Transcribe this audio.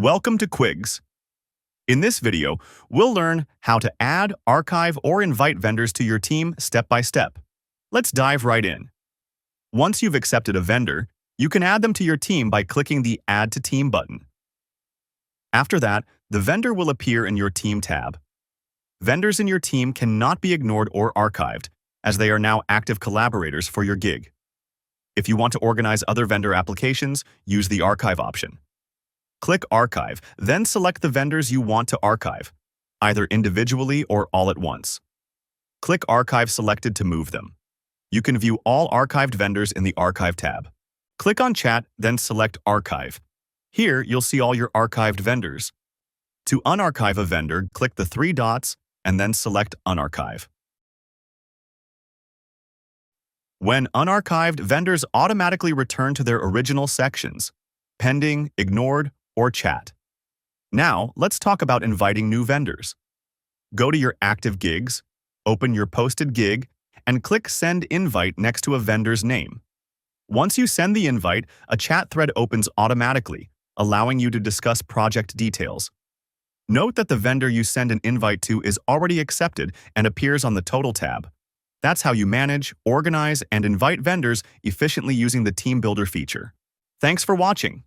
Welcome to Qiggz. In this video, we'll learn how to add, archive, or invite vendors to your team step by step. Let's dive right in. Once you've accepted a vendor, you can add them to your team by clicking the Add to Team button. After that, the vendor will appear in your Team tab. Vendors in your team cannot be ignored or archived, as they are now active collaborators for your gig. If you want to organize other vendor applications, use the Archive option. Click Archive, then select the vendors you want to archive, either individually or all at once. Click Archive selected to move them. You can view all archived vendors in the Archive tab. Click on Chat, then select Archive. Here, you'll see all your archived vendors. To unarchive a vendor, click the three dots and then select Unarchive. When unarchived, vendors automatically return to their original sections: pending, ignored, or chat. Now, let's talk about inviting new vendors. Go to your active gigs, open your posted gig, and click Send Invite next to a vendor's name. Once you send the invite, a chat thread opens automatically, allowing you to discuss project details. Note that the vendor you send an invite to is already accepted and appears on the Total tab. That's how you manage, organize, and invite vendors efficiently using the Team Builder feature. Thanks for watching.